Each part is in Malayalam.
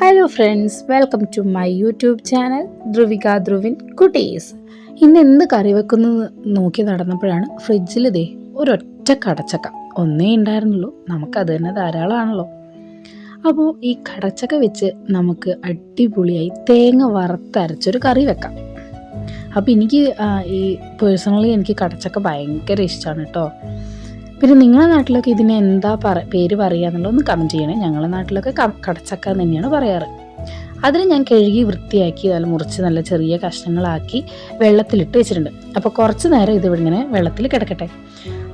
Hello friends, welcome to my YouTube channel Dhruvika Dhruvin കുട്ടീസ്. ഇന്ന് എന്ത് കറി വെക്കുന്നത് നോക്കി നടന്നപ്പോഴാണ് ഫ്രിഡ്ജിൽ ഒരൊറ്റ കടച്ചക്ക ഒന്നേ ഉണ്ടായിരുന്നുള്ളൂ. നമുക്കത് തന്നെ ധാരാളമാണല്ലോ. അപ്പോൾ ഈ കടച്ചക്ക വെച്ച് നമുക്ക് അടിപൊളിയായി തേങ്ങ വറുത്തരച്ചൊരു കറി വെക്കാം. അപ്പോൾ ഈ പേഴ്സണലി എനിക്ക് കടച്ചക്ക ഭയങ്കര ഇഷ്ടമാണ് കേട്ടോ. പിന്നെ നിങ്ങളുടെ നാട്ടിലൊക്കെ ഇതിന് എന്താ പേര് പറയുക എന്നുള്ളതൊന്ന് കമൻറ്റ് ചെയ്യണേ. ഞങ്ങളുടെ നാട്ടിലൊക്കെ കടച്ചക്ക എന്ന് തന്നെയാണ് പറയാറ്. അതിന് ഞാൻ കഴുകി വൃത്തിയാക്കി മുറിച്ച് നല്ല ചെറിയ കഷ്ണങ്ങളാക്കി വെള്ളത്തിലിട്ട് വെച്ചിട്ടുണ്ട്. അപ്പോൾ കുറച്ച് നേരം ഇത് ഇങ്ങനെ വെള്ളത്തിൽ കിടക്കട്ടെ.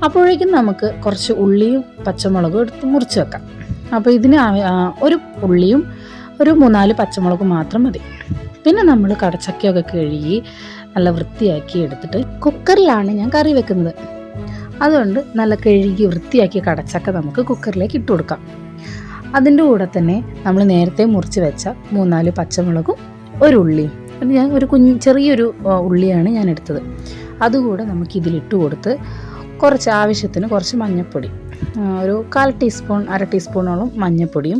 അപ്പോഴേക്കും നമുക്ക് കുറച്ച് ഉള്ളിയും പച്ചമുളകും എടുത്ത് മുറിച്ച് വെക്കാം. അപ്പോൾ ഇതിന് ഒരു ഉള്ളിയും ഒരു 3-4 പച്ചമുളകും മാത്രം മതി. പിന്നെ നമ്മൾ കടച്ചക്കയൊക്കെ കഴുകി നല്ല വൃത്തിയാക്കി എടുത്തിട്ട് കുക്കറിലാണ് ഞാൻ കറി വെക്കുന്നത്. അതുകൊണ്ട് നല്ല കഴുകി വൃത്തിയാക്കിയ കടച്ചക്ക നമുക്ക് കുക്കറിലേക്ക് ഇട്ട് കൊടുക്കാം. അതിൻ്റെ കൂടെ തന്നെ നമ്മൾ നേരത്തെ മുറിച്ച് വെച്ച 3-4 പച്ചമുളകും ഒരു ഉള്ളിയും, ഞാൻ ഒരു ചെറിയൊരു ഉള്ളിയാണ് ഞാൻ എടുത്തത്, അതുകൂടെ നമുക്ക് ഇതിലിട്ട് കൊടുത്ത് ആവശ്യത്തിന് കുറച്ച് മഞ്ഞൾപ്പൊടി, ഒരു 1/4 ടീസ്പൂൺ 1/2 ടീസ്പൂണോളം മഞ്ഞൾപ്പൊടിയും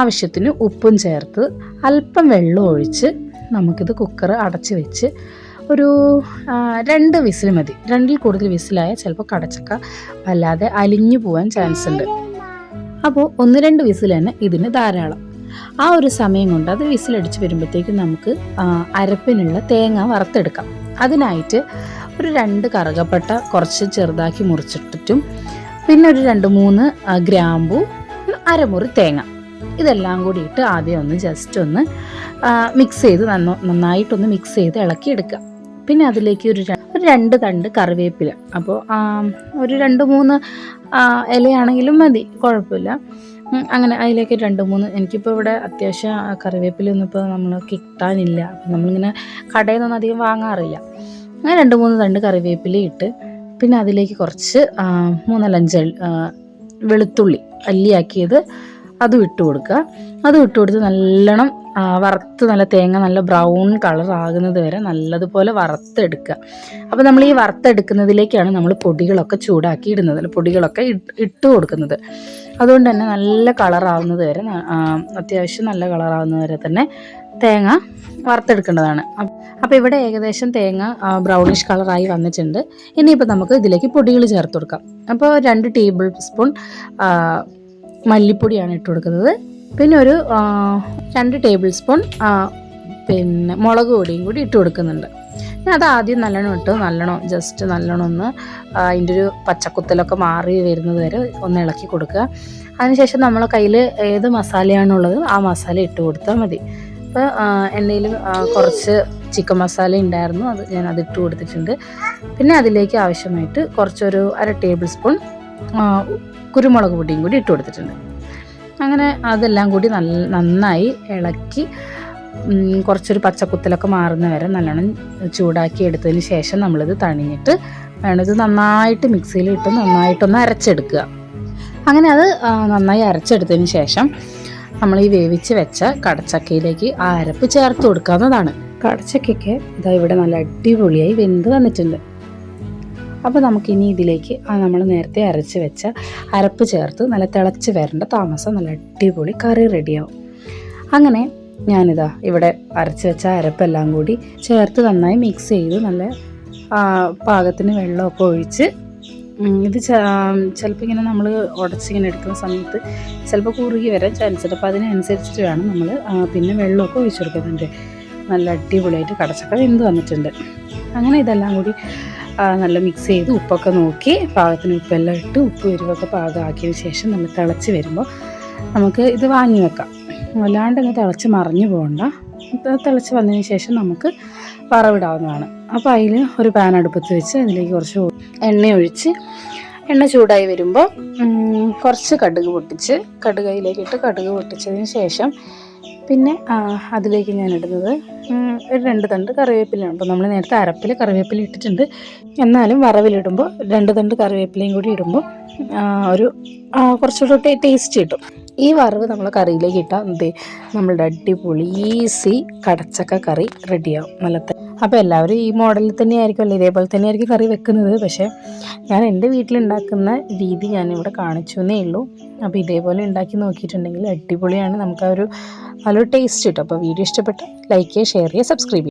ആവശ്യത്തിന് ഉപ്പും ചേർത്ത് അല്പം വെള്ളം ഒഴിച്ച് നമുക്കിത് കുക്കർ അടച്ച് വെച്ച് ഒരു 2 വിസിൽ മതി. 2-ൽ കൂടുതൽ വിസിലായാൽ ചിലപ്പോൾ കടച്ചക്ക വല്ലാതെ അലിഞ്ഞു പോകാൻ ചാൻസ് ഉണ്ട്. അപ്പോൾ 1-2 വിസിൽ തന്നെ ഇതിന് ധാരാളം. ആ ഒരു സമയം കൊണ്ട് അത് വിസിലടിച്ച് വരുമ്പോഴത്തേക്കും നമുക്ക് അരപ്പിനുള്ള തേങ്ങ വറുത്തെടുക്കാം. അതിനായിട്ട് ഒരു 2 കറുകപ്പട്ട കുറച്ച് ചെറുതാക്കി മുറിച്ചിട്ടിട്ടും, പിന്നെ ഒരു 2-3 ഗ്രാമ്പൂ, അരമുറി തേങ്ങ, ഇതെല്ലാം കൂടി ഇട്ട് ആദ്യം ഒന്ന് ജസ്റ്റ് ഒന്ന് മിക്സ് ചെയ്ത് നന്നായിട്ടൊന്ന് മിക്സ് ചെയ്ത് ഇളക്കിയെടുക്കുക. പിന്നെ അതിലേക്ക് ഒരു 2 തണ്ട് കറിവേപ്പില, അപ്പോൾ ഒരു 2-3 ഇലയാണെങ്കിലും മതി, കുഴപ്പമില്ല. അങ്ങനെ അതിലേക്ക് 2-3, എനിക്കിപ്പോൾ ഇവിടെ അത്യാവശ്യം കറിവേപ്പിലൊന്നും ഇപ്പോൾ നമ്മൾ കിട്ടാനില്ല, അപ്പം നമ്മളിങ്ങനെ കടയിൽ നിന്നൊന്നും അധികം വാങ്ങാറില്ല. അങ്ങനെ 2-3 തണ്ട് കറിവേപ്പില ഇട്ട്, പിന്നെ അതിലേക്ക് കുറച്ച് 3-5 വെളുത്തുള്ളി അല്ലിയാക്കിയത് അതും ഇട്ട് കൊടുക്കുക. അതും ഇട്ട് കൊടുത്ത് നല്ലോണം വറുത്ത് നല്ല തേങ്ങ നല്ല ബ്രൗൺ കളർ ആകുന്നത് വരെ നല്ലതുപോലെ വറുത്തെടുക്കുക. അപ്പോൾ നമ്മൾ ഈ വറുത്തെടുക്കുന്നതിലേക്കാണ് നമ്മൾ പൊടികളൊക്കെ ചൂടാക്കി ഇടുന്നത്, പൊടികളൊക്കെ ഇട്ട് കൊടുക്കുന്നത്. അതുകൊണ്ട് തന്നെ നല്ല കളറാവുന്നത് വരെ, അത്യാവശ്യം നല്ല കളറാവുന്നത് വരെ തന്നെ തേങ്ങ വറുത്തെടുക്കേണ്ടതാണ്. അപ്പോൾ ഇവിടെ ഏകദേശം തേങ്ങ ബ്രൗണിഷ് കളറായി വന്നിട്ടുണ്ട്. ഇനിയിപ്പോൾ നമുക്ക് ഇതിലേക്ക് പൊടികൾ ചേർത്ത് കൊടുക്കാം. അപ്പോൾ 2 ടേബിൾ സ്പൂൺ മല്ലിപ്പൊടിയാണ് ഇട്ട് കൊടുക്കുന്നത്. പിന്നെ ഒരു 2 ടേബിൾ സ്പൂൺ പിന്നെ മുളക് പൊടിയും കൂടി ഇട്ട് കൊടുക്കുന്നുണ്ട്. അത് ആദ്യം നല്ലോണം ജസ്റ്റ് നല്ലോണം ഒന്ന് അതിൻ്റെ ഒരു പച്ചക്കുത്തലൊക്കെ മാറി വരുന്നത് വരെ ഒന്ന് ഇളക്കി കൊടുക്കുക. അതിനുശേഷം നമ്മളെ കയ്യിൽ ഏത് മസാലയാണുള്ളത് ആ മസാല ഇട്ട് കൊടുത്താൽ മതി. ഇപ്പോൾ എൻ്റെ കയ്യിൽ കുറച്ച് ചിക്കൻ മസാല ഉണ്ടായിരുന്നു, അത് ഇട്ട് കൊടുത്തിട്ടുണ്ട്. പിന്നെ അതിലേക്ക് ആവശ്യമായിട്ട് കുറച്ചൊരു 1/2 ടേബിൾ സ്പൂൺ കുരുമുളക് പൊടിയും കൂടി ഇട്ട് കൊടുത്തിട്ടുണ്ട്. അങ്ങനെ അതെല്ലാം കൂടി നന്നായി ഇളക്കി കുറച്ചൊരു പച്ചക്കുത്തലൊക്കെ മാറുന്ന വരെ നല്ലോണം ചൂടാക്കി എടുത്തതിന് ശേഷം നമ്മളിത് തണിഞ്ഞിട്ട് വേണം ഇത് നന്നായിട്ട് മിക്സിയിലിട്ട് നന്നായിട്ടൊന്ന് അരച്ചെടുക്കുക. അങ്ങനെ അത് നന്നായി അരച്ചെടുത്തതിന് ശേഷം നമ്മൾ ഈ വേവിച്ച് വെച്ച കടച്ചക്കയിലേക്ക് ആ അരപ്പ് ചേർത്ത് കൊടുക്കാവുന്നതാണ്. കടച്ചക്കയ്ക്ക് ഇതാ ഇവിടെ നല്ല അടിപൊളിയായി വെന്ത് വന്നിട്ടുണ്ട്. അപ്പോൾ നമുക്കിനി ഇതിലേക്ക് നമ്മൾ നേരത്തെ അരച്ച് വെച്ച അരപ്പ് ചേർത്ത് നല്ല തിളച്ച് വരേണ്ട താമസം നല്ല അടിപൊളി കറി റെഡിയാവും. അങ്ങനെ ഞാനിതാ ഇവിടെ അരച്ച് വെച്ച അരപ്പെല്ലാം കൂടി ചേർത്ത് നന്നായി മിക്സ് ചെയ്ത് നല്ല പാകത്തിന് വെള്ളമൊക്കെ ഒഴിച്ച്, ഇത് ചിലപ്പോൾ ഇങ്ങനെ നമ്മൾ ഉടച്ചിങ്ങനെ എടുക്കുന്ന സമയത്ത് ചിലപ്പോൾ കുറുകി വരാൻ ചാൻസ് ഉണ്ട്. അപ്പോൾ അതിനനുസരിച്ചിട്ട് വേണം നമ്മൾ പിന്നെ വെള്ളമൊക്കെ ഒഴിച്ചു കൊടുക്കുന്നുണ്ട്. നല്ല അടിപൊളിയായിട്ട് കടച്ചക്ക വെന്ത് വന്നിട്ടുണ്ട്. അങ്ങനെ ഇതെല്ലാം കൂടി നല്ല മിക്സ് ചെയ്ത് ഉപ്പൊക്കെ നോക്കി പാകത്തിന് ഉപ്പെല്ലാം ഇട്ട് ഉപ്പ് എരിവൊക്കെ പാകമാക്കിയതിന് ശേഷം നമ്മൾ തിളച്ച് വരുമ്പോൾ നമുക്ക് ഇത് വാങ്ങി വെക്കാം. അല്ലാണ്ട് ഇങ്ങനെ തിളച്ച് മറിഞ്ഞു പോകണ്ട. തിളച്ച് വന്നതിന് ശേഷം നമുക്ക് വറവിടാവുന്നതാണ്. അപ്പോൾ അതിൽ ഒരു പാൻ അടുപ്പത്ത് വെച്ച് അതിലേക്ക് കുറച്ച് എണ്ണ ഒഴിച്ച്, എണ്ണ ചൂടായി വരുമ്പോൾ കുറച്ച് കടുക് അതിലേക്കിട്ട് കടുക് പൊട്ടിച്ചതിന് ശേഷം പിന്നെ അതിലേക്ക് ഞാൻ ഇടുന്നത് ഒരു 2 തണ്ട് കറിവേപ്പിലയാണ്. അപ്പോൾ നമ്മൾ നേരത്തെ അരപ്പിൽ കറിവേപ്പില ഇട്ടിട്ടുണ്ട്, എന്നാലും വറവിലിടുമ്പോൾ 2 തണ്ട് കറിവേപ്പിലയും കൂടി ഇടുമ്പോൾ ഒരു കുറച്ചുകൂടെ ടേസ്റ്റ് കിട്ടും. ഈ വറവ് നമ്മൾ കറിയിലേക്ക് ഇട്ടാൽ നമ്മളുടെ അടിപൊളി ഈസി കടച്ചക്ക കറി റെഡിയാവും. അപ്പോൾ എല്ലാവരും ഈ മോഡലിൽ തന്നെയായിരിക്കും ഇതേപോലെ തന്നെയായിരിക്കും കറി വെക്കുന്നത്. പക്ഷേ ഞാൻ എൻ്റെ വീട്ടിലുണ്ടാക്കുന്ന രീതി ഞാനിവിടെ കാണിച്ചു എന്നേ ഉള്ളൂ. അപ്പോൾ ഇതേപോലെ ഉണ്ടാക്കി നോക്കിയിട്ടുണ്ടെങ്കിൽ അടിപൊളിയാണ്. നമുക്ക് ആ ഒരു നല്ലൊരു ടേസ്റ്റ് കിട്ടും. അപ്പോൾ വീഡിയോ ഇഷ്ടപ്പെട്ട് ലൈക്ക് ചെയ്യുക, ഷെയർ ചെയ്യുക, സബ്സ്ക്രൈബ് ചെയ്യുക.